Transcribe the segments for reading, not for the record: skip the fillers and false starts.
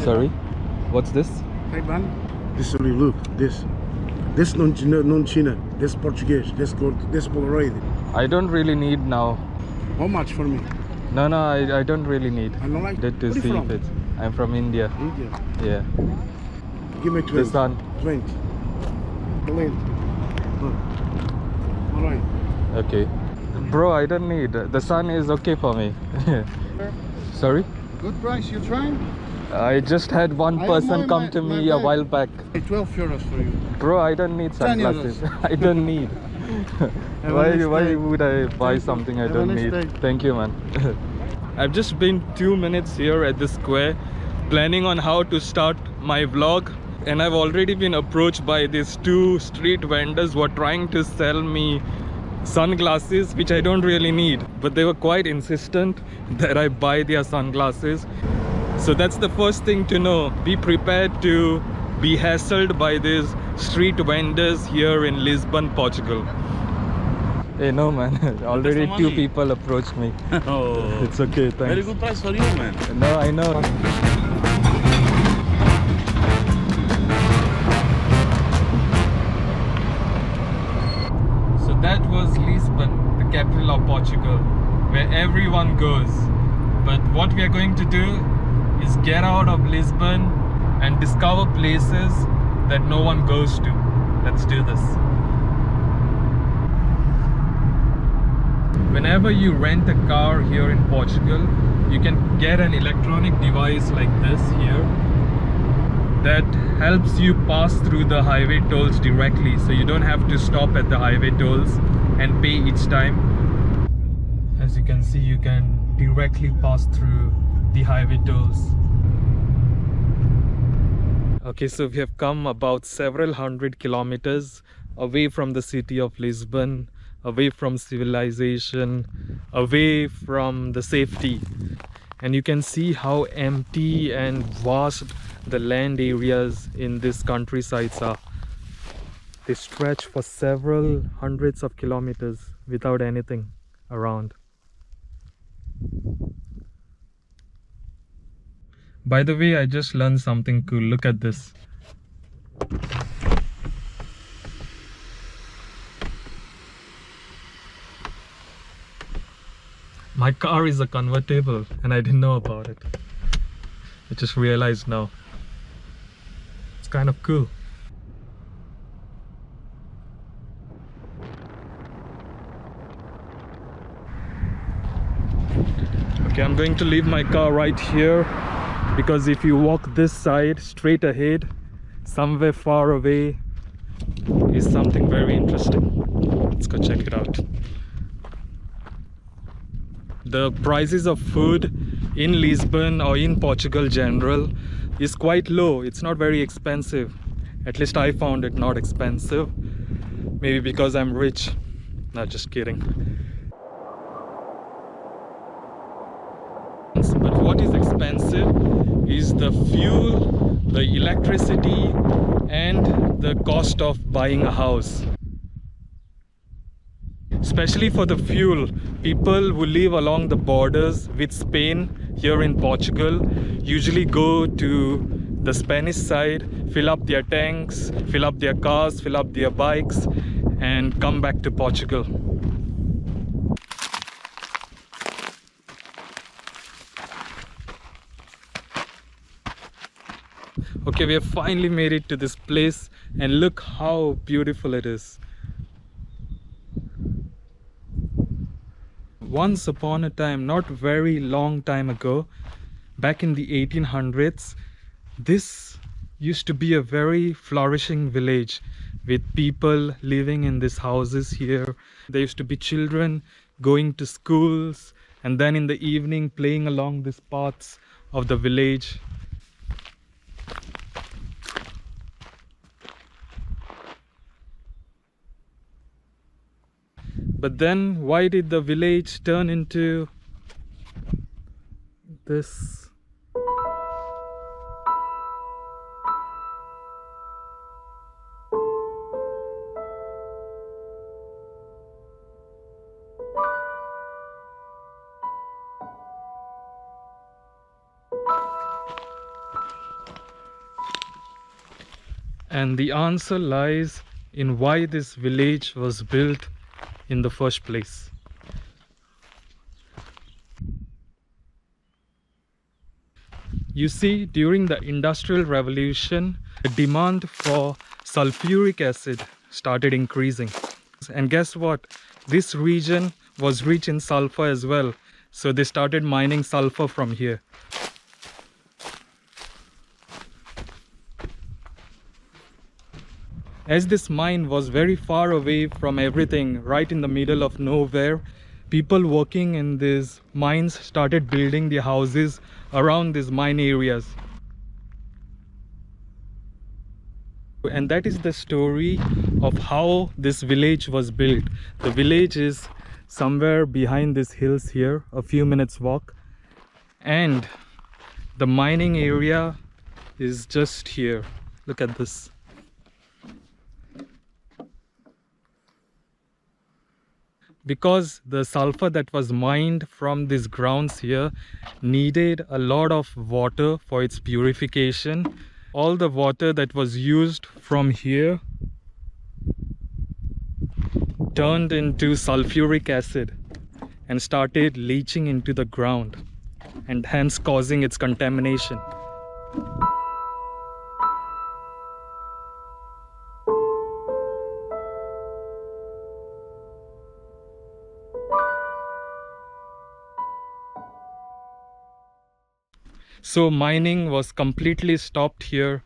Sorry? What's this? This only look, this non-China, this Portuguese, this Polaroid. I don't really need now. How much for me? No, I don't really need. I don't like. Did to Where you see from? if it's. I'm from India. India. Yeah. Give me 20. The sun. 20. Brilliant. All right. Okay. Bro, I don't need. The sun is okay for me. Sorry? Good price. You trying? I just had one person come to me a while back. 12 euros for you. Bro, I don't need 10 sunglasses. I don't need. Why would I buy something I don't need? Thank you, man. I've just been 2 minutes here at the square planning on how to start my vlog, and I've already been approached by these two street vendors who are trying to sell me sunglasses which I don't really need, but they were quite insistent that I buy their sunglasses. So that's the first thing to know. Be prepared to be hassled by these street vendors here in Lisbon, Portugal. Hey, no man, already two people approached me. Oh, it's okay, thanks. Very good price for you, man. No, I know. So that was Lisbon, the capital of Portugal, where everyone goes. But what we are going to do is get out of Lisbon and discover places that no one goes to. Let's do this. Whenever you rent a car here in Portugal, you can get an electronic device like this here that helps you pass through the highway tolls directly, so you don't have to stop at the highway tolls and pay each time. As you can see, you can directly pass through the highway tolls. Okay, so we have come about several hundred kilometers away from the city of Lisbon, away from civilization, away from the safety. And you can see how empty and vast the land areas in this countrysides are. They stretch for several hundreds of kilometers without anything around. By the way, I just learned something cool. Look at this. My car is a convertible and I didn't know about it. I just realized now. It's kind of cool. Okay, I'm going to leave my car right here, because if you walk this side straight ahead, somewhere far away is something very interesting. Let's go check it out. The prices of food in Lisbon or in Portugal general is quite low. It's not very expensive. At least I found it not expensive. Maybe because I'm rich. Not just kidding. But what is expensive is the fuel, the electricity, and the cost of buying a house. Especially for the fuel, people who live along the borders with Spain here in Portugal usually go to the Spanish side, fill up their tanks, fill up their cars, fill up their bikes, and come back to Portugal. Okay, we have finally made it to this place, and look how beautiful it is. Once upon a time, not very long time ago, back in the 1800s, this used to be a very flourishing village with people living in these houses here. There used to be children going to schools and then in the evening playing along these paths of the village. But then why did the village turn into this? And the answer lies in why this village was built in the first place. You see, during the Industrial Revolution, the demand for sulfuric acid started increasing. And guess what? This region was rich in sulfur as well. So they started mining sulfur from here. As this mine was very far away from everything, right in the middle of nowhere, people working in these mines started building their houses around these mine areas. And that is the story of how this village was built. The village is somewhere behind these hills here, a few minutes walk. And the mining area is just here. Look at this. Because the sulfur that was mined from these grounds here needed a lot of water for its purification. All the water that was used from here turned into sulfuric acid and started leaching into the ground, and hence causing its contamination. So mining was completely stopped here,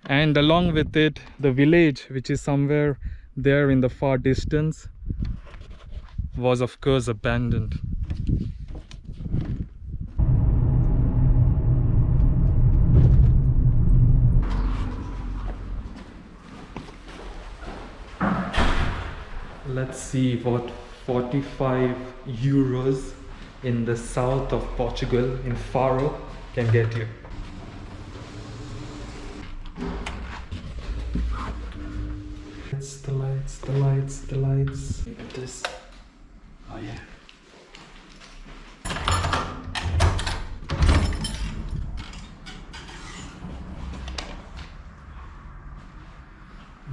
and along with it, the village, which is somewhere there in the far distance, was of course abandoned. Let's see what 45 euros in the south of Portugal, in Faro, can get you. It's the lights, the lights, the lights. Look at this. Oh yeah.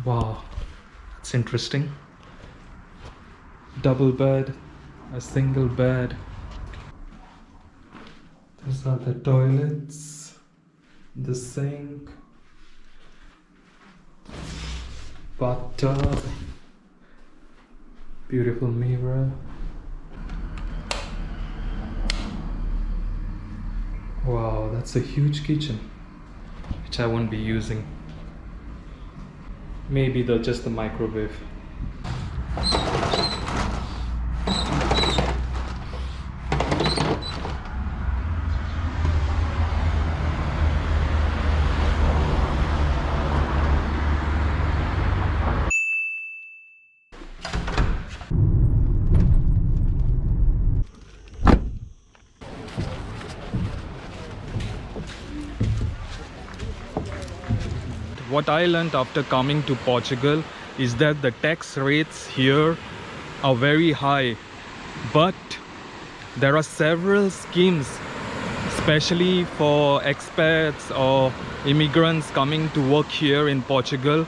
Wow, that's interesting. Double bed, a single bed. These are the toilets, the sink, bathtub, beautiful mirror. Wow, that's a huge kitchen, which I won't be using. Maybe just the microwave. What I learned after coming to Portugal is that the tax rates here are very high, but there are several schemes, especially for expats or immigrants coming to work here in Portugal,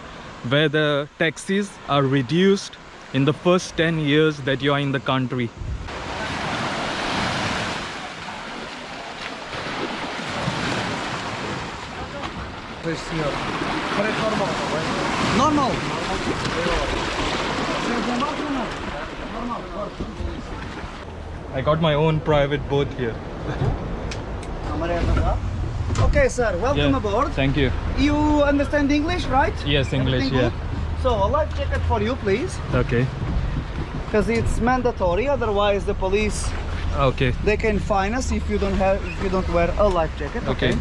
where the taxes are reduced in the first 10 years that you are in the country. Normal. I got my own private boat here. Okay, sir. Welcome Yeah, aboard. thank you. You understand English, right? Yes, English, Everything yeah. good? So a life jacket for you, please, Okay. because it's mandatory. Otherwise, the police Okay. they can fine us if you don't wear a life jacket. Okay.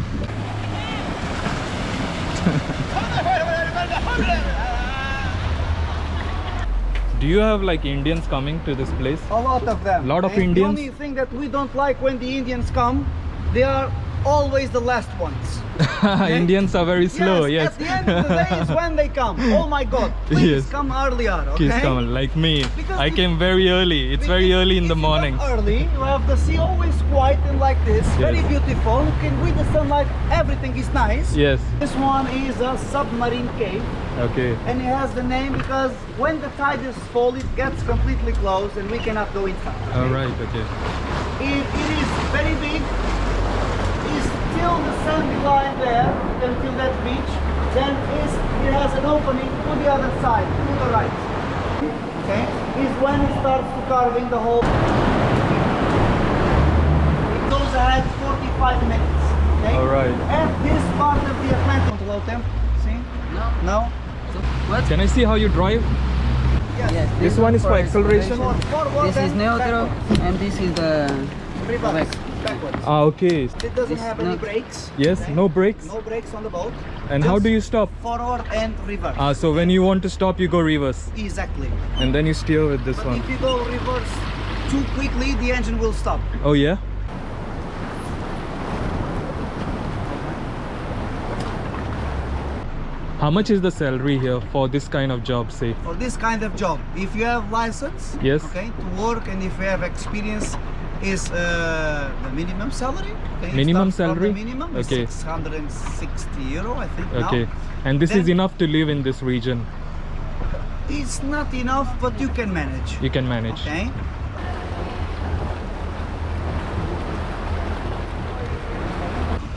Do you have like Indians coming to this place? A lot of them. Lot of And Indians? The only thing that we don't like when the Indians come, they are always the last ones. Okay? Indians are very slow, yes. At the end of the day is when they come. Oh my God, please Yes. come earlier, okay? Please come, like me. Because I if- came very early. It's very early in the morning. If you come early, you have the sea always quiet and like this, very beautiful. You can read the sunlight, everything is nice. Yes. This one is a submarine cave, Okay. and it has the name because when the tide is full, it gets completely closed and we cannot go inside. Okay? All right. Okay. It is very big. It's still the sandy line there until that beach. Then it has an opening to the other side, to the right. Okay, is when it starts to carving the hole. It goes ahead 45 minutes. Okay? All right. At this part of the Atlantic. Low temp. See? No. No. What? Can I see how you drive? Yes. This one is for acceleration? Forward This is and neutral backwards. and this is the Reverse. Backwards. Ah, okay. It doesn't This have any not- brakes. Yes, okay? no brakes. No brakes on the boat. And how Just do you stop? Forward and reverse. Ah, so when you want to stop, you go reverse, Exactly. and then you steer with this But one. if you go reverse too quickly, the engine will stop. Oh yeah. How much is the salary here for this kind of job, say? For this kind of job, if you have license, Yes. okay, to work, and if you have experience, is the minimum salary. Okay, Minimum Start from salary? The minimum is Okay. 660 euro, I think. Okay. Now. And this is Then- enough to live in this region. It's not enough, but you can manage. You can manage. Okay.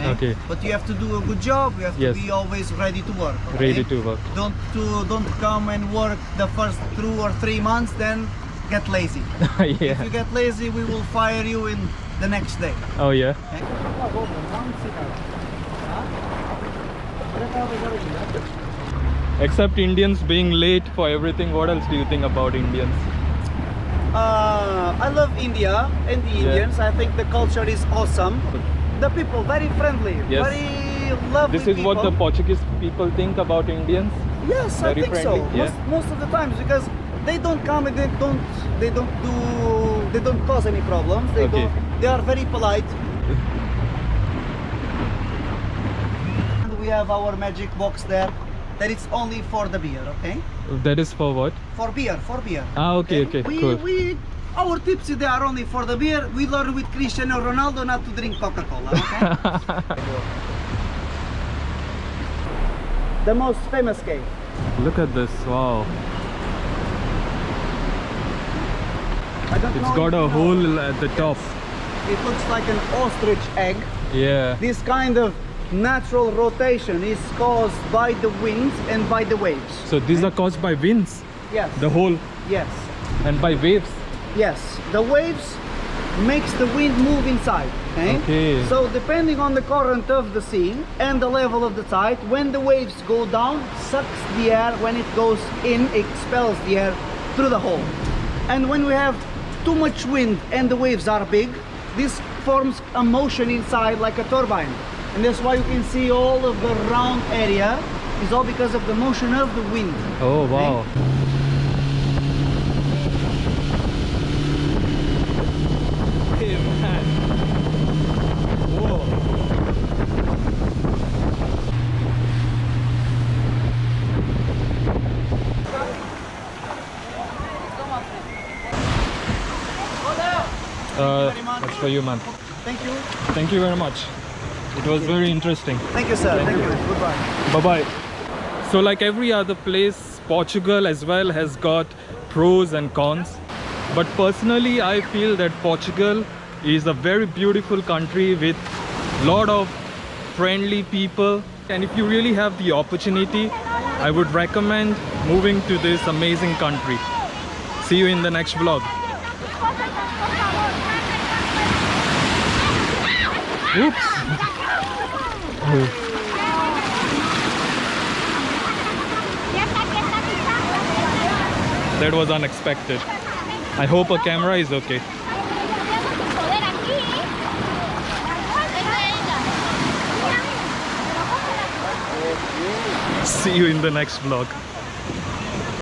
Okay. But you have to do a good job. You have Yes. to be always ready to work. Okay? Ready to work. Don't come and work the first 2 or 3 months, then get lazy. If Yeah. you get lazy, we will fire you in the next day. Oh yeah. Except Indians being late for everything, what else do you think about Indians? I love India and the Indians. I think the culture is awesome. The people very friendly, Yes. very lovely. This is what the people. Portuguese people think about Indians. Yes, I very think friendly, so. yeah. Most of the times, because they don't come and they don't cause any problems. They Okay. they are very polite. And we have our magic box there. That it's only for the beer, okay? That is for what? For beer. Ah, okay, okay, cool. Our tips they are only for the beer. We learn with Cristiano Ronaldo not to drink Coca-Cola, okay? The most famous cave. Look at this, wow. I don't It's know got if a you know. hole at the top. It looks like an ostrich egg. Yeah. This kind of natural rotation is caused by the winds and by the waves. So these are caused by winds, Yes. the hole, Yes. and by waves. Yes. The waves makes the wind move inside. Okay? Okay. So depending on the current of the sea and the level of the tide, when the waves go down, sucks the air. When it goes in, expels the air through the hole. And when we have too much wind and the waves are big, this forms a motion inside like a turbine. And that's why you can see all of the round area is all because of the motion of the wind. Oh wow. Hey man. Whoa. very much. That's for you, man. Thank you. Thank you very much. It was very interesting. Thank you, sir. Thank you. Goodbye. Bye-bye. So like every other place, Portugal as well has got pros and cons. But personally, I feel that Portugal is a very beautiful country with lot of friendly people. And if you really have the opportunity, I would recommend moving to this amazing country. See you in the next vlog. Oops. That was unexpected. I hope a camera is okay. See you in the next vlog.